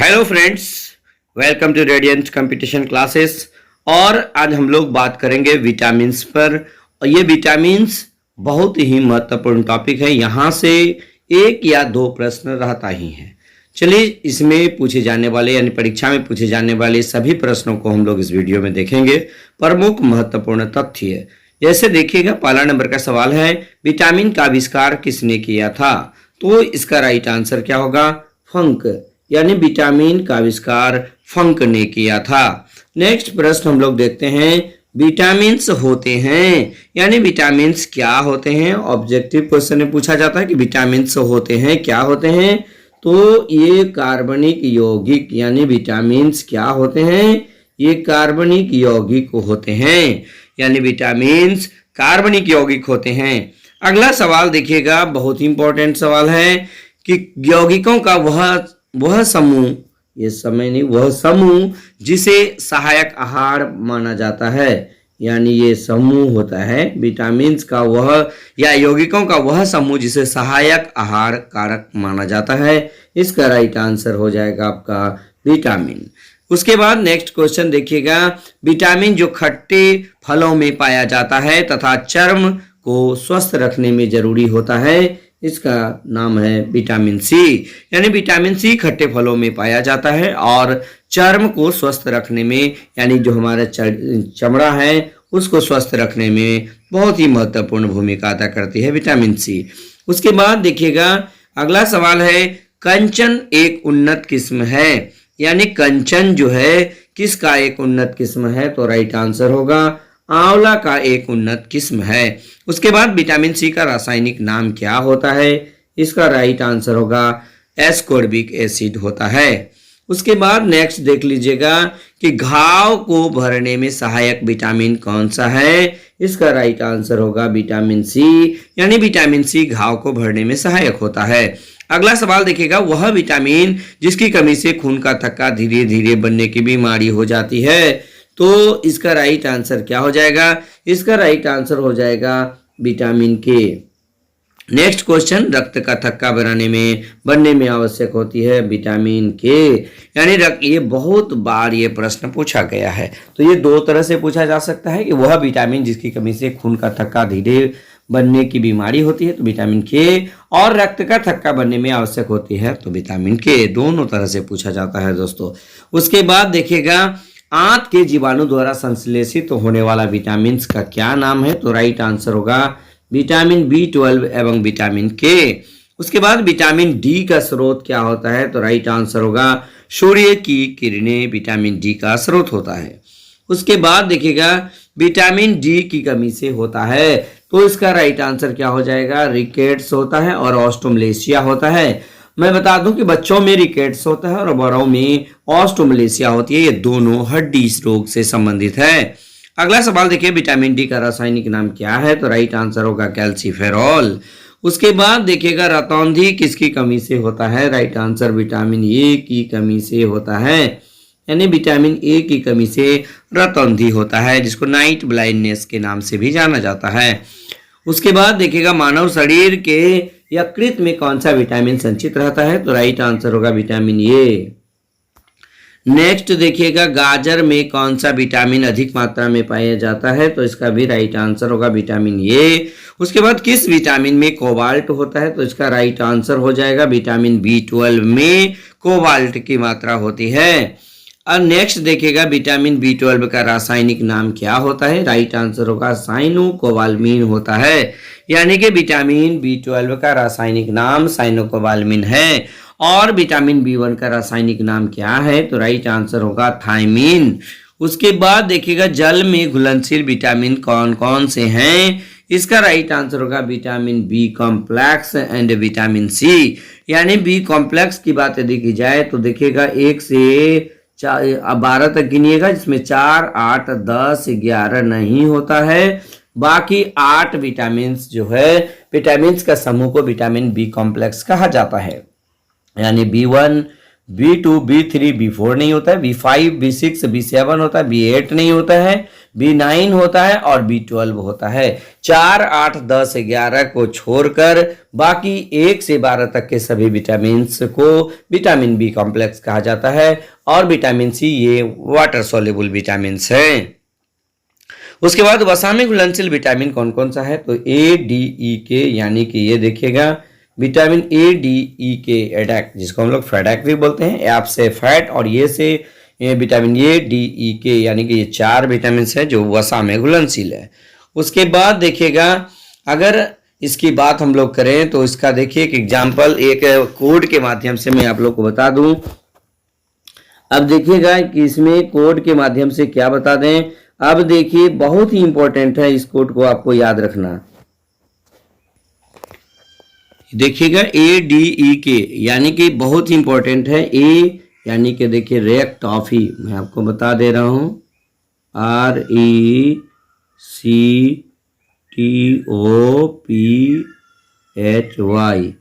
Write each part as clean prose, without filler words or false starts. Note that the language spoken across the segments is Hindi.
Hello friends, welcome to radiant competition classes. और आज हम लोग बात करेंगे विटामिन्स पर। और ये विटामिन्स बहुत ही महत्वपूर्ण टॉपिक है। यहाँ से एक या दो प्रश्न रहता ही है। चलिए, इसमें पूछे जाने वाले यानी परीक्षा में पूछे जाने वाले सभी प्रश्नों को हम लोग इस वीडियो में देखेंगे। प्रमुख महत्वपूर्ण तथ्य जैसे देखिएगा, पहला नंबर का सवाल है, विटामिन का आविष्कार किसने किया था? तो इसका राइट आंसर क्या होगा? फंक, यानी विटामिन का आविष्कार फंक ने किया था। नेक्स्ट प्रश्न हम लोग देखते हैं, विटामिन्स होते हैं यानी विटामिन्स क्या होते हैं? ऑब्जेक्टिव क्वेश्चन में पूछा जाता है कि विटामिन्स होते हैं, क्या होते हैं? तो ये कार्बनिक यौगिक यानी विटामिन्स क्या होते हैं? ये कार्बनिक यौगिक होते हैं, यानी विटामिन्स कार्बनिक यौगिक होते हैं। अगला सवाल देखिएगा, बहुत ही इंपॉर्टेंट सवाल है कि यौगिकों का वह समूह, ये समय नहीं, वह समूह जिसे सहायक आहार माना जाता है, यानी ये समूह होता है विटामिन्स का वह या यौगिकों का वह समूह जिसे सहायक आहार कारक माना जाता है। इसका राइट आंसर हो जाएगा आपका विटामिन। उसके बाद नेक्स्ट क्वेश्चन देखिएगा, विटामिन जो खट्टे फलों में पाया जाता है तथा चर्म को स्वस्थ रखने में जरूरी होता है, इसका नाम है विटामिन सी। यानी विटामिन सी खट्टे फलों में पाया जाता है और चर्म को स्वस्थ रखने में, यानी जो हमारा चमड़ा है उसको स्वस्थ रखने में बहुत ही महत्वपूर्ण भूमिका अदा करती है विटामिन सी। उसके बाद देखिएगा, अगला सवाल है, कंचन एक उन्नत किस्म है, यानी कंचन जो है किसका एक उन्नत किस्म है? तो राइट आंसर होगा आंवला का एक उन्नत किस्म है। उसके बाद विटामिन सी का रासायनिक नाम क्या होता है? इसका राइट आंसर होगा एस्कॉर्बिक एसिड होता है। उसके बाद नेक्स्ट देख लीजिएगा कि घाव को भरने में सहायक विटामिन कौन सा है? इसका राइट आंसर होगा विटामिन सी, यानी विटामिन सी घाव को भरने में सहायक होता है। अगला सवाल देखिएगा, वह विटामिन जिसकी कमी से खून का थक्का धीरे धीरे बनने की बीमारी हो जाती है, तो इसका राइट आंसर क्या हो जाएगा? इसका राइट आंसर हो जाएगा विटामिन के। नेक्स्ट क्वेश्चन, रक्त का थक्का बनने में आवश्यक होती है विटामिन के, यानी ये बहुत बार ये प्रश्न पूछा गया है। तो ये दो तरह से पूछा जा सकता है कि वह विटामिन जिसकी कमी से खून का थक्का धीरे बनने की बीमारी होती है तो विटामिन के, और रक्त का थक्का बनने में आवश्यक होती है तो विटामिन के। दोनों तरह से पूछा जाता है दोस्तों। उसके बाद देखिएगा, आंत के जीवाणु द्वारा संश्लेषित होने वाला विटामिन का क्या नाम है? तो राइट आंसर होगा विटामिन B12 एवं विटामिन के। उसके बाद विटामिन डी का स्रोत क्या होता है? तो राइट आंसर होगा सूर्य की किरणें विटामिन डी का स्रोत होता है। उसके बाद देखिएगा, विटामिन डी की कमी से होता है, तो इसका राइट आंसर क्या हो जाएगा? रिकेट्स होता है और ऑस्टोमलेशिया होता है। मैं बता दूं कि बच्चों में रिकेट्स होता है और बड़ों में ऑस्टोमलेशिया होती है। ये दोनों हड्डी रोग से संबंधित है। अगला सवाल देखिए, विटामिन डी का रासायनिक नाम क्या है? तो राइट आंसर होगा कैल्सीफेरॉल। उसके बाद देखिएगा, रतौंधी किसकी कमी से होता है? राइट आंसर विटामिन ए की कमी से होता है, यानी विटामिन ए की कमी से रतौंधी होता है, जिसको नाइट ब्लाइंडनेस के नाम से भी जाना जाता है। उसके बाद देखिएगा, मानव शरीर के यकृत में कौन सा विटामिन संचित रहता है? तो राइट आंसर होगा विटामिन ए। नेक्स्ट देखिएगा, गाजर में कौन सा विटामिन अधिक मात्रा में पाया जाता है? तो इसका भी राइट आंसर होगा विटामिन ए। उसके बाद किस विटामिन में कोबाल्ट होता है? तो इसका राइट आंसर हो जाएगा विटामिन B12 में कोबाल्ट की मात्रा होती है। और नेक्स्ट देखिएगा, विटामिन B12 का रासायनिक नाम क्या होता है? राइट आंसर होगा साइनोकोबाल्मिन होता है, यानी कि विटामिन B12 का रासायनिक नाम साइनोकोबाल्मिन है। और विटामिन B1 का रासायनिक नाम क्या है? तो राइट आंसर होगा थायमिन। उसके बाद देखिएगा, जल में घुलनशील विटामिन कौन कौन से हैं? इसका राइट आंसर होगा vitamin B complex and vitamin C. यानी B कॉम्प्लेक्स की बात यदि की जाए तो देखिएगा 1 से 12 तक गिनिएगा, जिसमें 4, 8, 10, 11 नहीं होता है। बाकी 8 विटामिन जो है, विटामिन का समूह को विटामिन B कॉम्प्लेक्स कहा जाता है, यानी B1, B2, B3, B4 नहीं होता है, B5, B6, B7 होता है, B8 नहीं होता है, B9 होता है और B12 होता है। 4, 8, 10, 11 को छोड़कर बाकी 1 से 12 तक के सभी विटामिन्स को विटामिन बी कॉम्प्लेक्स कहा जाता है। और विटामिन सी ये वाटर सोल्यूबल विटामिन्स हैं। उसके बाद वसा में घुलनशील विटामिन कौन कौन सा है, तो ए, डी, ई, के, यानी कि ये देखिएगा विटामिन ए, डी, ई, के, एडैक, जिसको हम लोग फैडैक भी बोलते हैं, एप से फैट और ये से विटामिन ए, डी, ई, के, यानी कि ये 4 विटामिन है जो वसा में घुलनशील है। उसके बाद देखिएगा अगर इसकी बात हम लोग करें तो इसका देखिए एक एग्जाम्पल एक कोड के माध्यम से मैं आप लोग को बता दूं। अब देखिएगा कि इसमें कोड के माध्यम से क्या बता दें। अब देखिए बहुत ही इंपॉर्टेंट है, इस कोड को आपको याद रखना। देखिएगा ए, डी, ई, के, यानी कि बहुत ही इंपॉर्टेंट है। ए यानी कि देखिए रेक टॉफी, मैं आपको बता दे रहा हूं, RECTOPHY।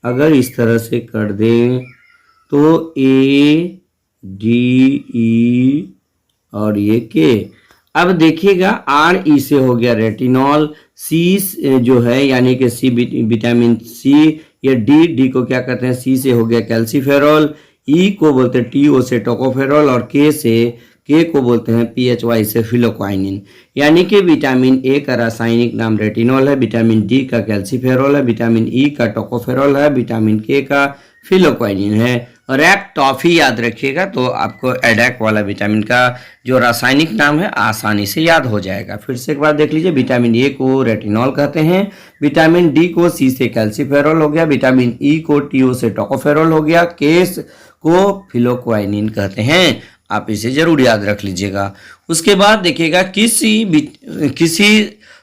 अगर इस तरह से कर दें तो ए, डी, ई और ये के। अब देखिएगा आर ई से हो गया रेटिनॉल, सी जो है यानी कि सी विटामिन सी, या डी को क्या कहते हैं, सी से हो गया कैल्सीफेरॉल, ई को बोलते हैं टीओ से टोकोफेरॉल और के को बोलते हैं पीएचवाई से फिलोक्वाइनिन। यानी कि विटामिन ए का रासायनिक नाम रेटिनॉल है, विटामिन डी का कैल्सीफेरॉल है, विटामिन ई का टोकोफेरॉल है, विटामिन के का फिलोक्वाइनिन है। और एक टॉफी याद रखिएगा तो आपको एडैक वाला विटामिन का जो रासायनिक नाम है आसानी से याद हो जाएगा। फिर से एक बार देख लीजिए, विटामिन ए को रेटिनॉल कहते हैं, विटामिन डी को सी से कैल्सीफेरॉल हो गया, विटामिन ई को टीओ से टोकोफेरॉल हो गया, के को फिलोक्वाइनिन कहते हैं। आप इसे जरूर याद रख लीजिएगा। उसके बाद देखिएगा किसी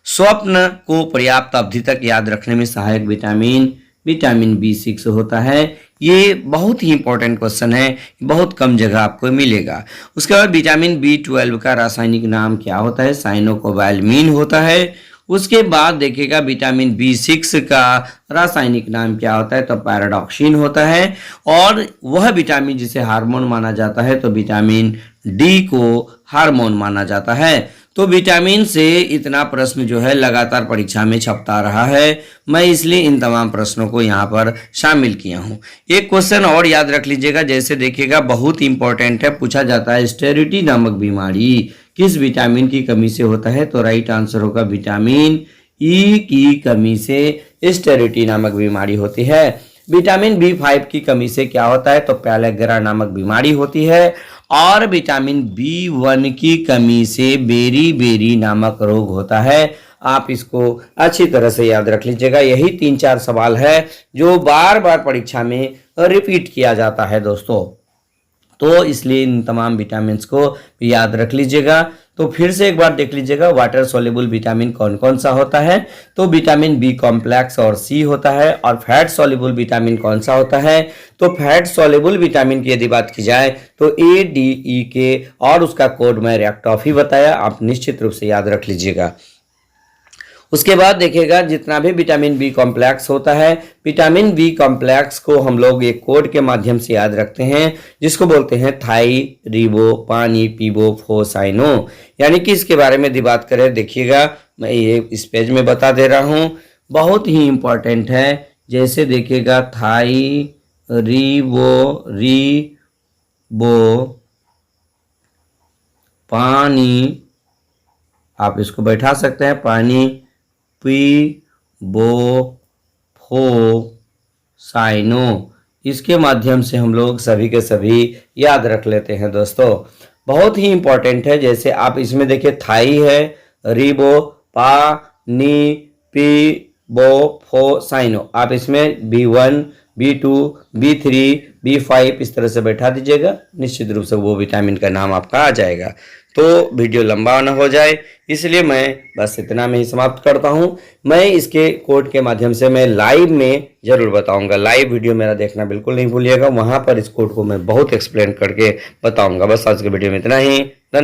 स्वप्न को पर्याप्त अवधि तक याद रखने में सहायक विटामिन B6 होता है। ये बहुत ही इंपॉर्टेंट क्वेश्चन है, बहुत कम जगह आपको मिलेगा। उसके बाद विटामिन B12 का रासायनिक नाम क्या होता है, साइनोकोबाल्मिन होता है। उसके बाद देखिएगा विटामिन B6 का रासायनिक नाम क्या होता है, तो पैराडॉक्सिन होता है। और वह विटामिन जिसे हार्मोन माना जाता है तो विटामिन डी को हार्मोन माना जाता है। तो विटामिन से इतना प्रश्न जो है लगातार परीक्षा में छपता रहा है, मैं इसलिए इन तमाम प्रश्नों को यहाँ पर शामिल किया हूँ। एक क्वेश्चन और याद रख लीजिएगा, जैसे देखिएगा बहुत इंपॉर्टेंट है, पूछा जाता है स्टेरिटी नामक बीमारी किस विटामिन की कमी से होता है, तो राइट आंसर होगा विटामिन ई की कमी से स्टेरिटी नामक बीमारी होती है। विटामिन B5 की कमी से क्या होता है, तो पैलेग्रा नामक बीमारी होती है। और विटामिन B1 की कमी से बेरी नामक रोग होता है। आप इसको अच्छी तरह से याद रख लीजिएगा। यही 3-4 सवाल है जो बार बार परीक्षा में रिपीट किया जाता है दोस्तों, तो इसलिए इन तमाम विटामिन को याद रख लीजिएगा। तो फिर से एक बार देख लीजिएगा वाटर सोल्यूबल विटामिन कौन कौन सा होता है, तो विटामिन बी कॉम्प्लेक्स और सी होता है। और फैट सोल्यूबल विटामिन कौन सा होता है, तो फैट सोल्यूबल विटामिन की यदि बात की जाए तो ए, डी, ई, के, और उसका कोड मैं रेक्टॉफी बताया, आप निश्चित रूप से याद रख लीजिएगा। उसके बाद देखिएगा जितना भी विटामिन बी कॉम्प्लेक्स होता है, विटामिन बी कॉम्प्लेक्स को हम लोग एक कोड के माध्यम से याद रखते हैं जिसको बोलते हैं थाई रिबो पानी पीबो फोसाइनो। यानी कि इसके बारे में यदि बात करें, देखिएगा मैं ये इस पेज में बता दे रहा हूं, बहुत ही इंपॉर्टेंट है। जैसे देखिएगा थाई रिबो पानी, आप इसको बैठा सकते हैं, पानी पीबो फोसाइनो, इसके माध्यम से हम लोग सभी के सभी याद रख लेते हैं दोस्तों। बहुत ही इंपॉर्टेंट है। जैसे आप इसमें देखिए थाई है, रिबो पानी पीबो फोसाइनो, आप इसमें B1 B2 B3 B5 इस तरह से बैठा दीजिएगा, निश्चित रूप से वो विटामिन का नाम आपका आ जाएगा। तो वीडियो लंबा ना हो जाए इसलिए मैं बस इतना में ही समाप्त करता हूं। मैं इसके कोड के माध्यम से मैं लाइव में जरूर बताऊंगा, लाइव वीडियो मेरा देखना बिल्कुल नहीं भूलिएगा, वहां पर इस कोड को मैं बहुत एक्सप्लेन करके बताऊंगा। बस आज के वीडियो में इतना ही, धन्यवाद।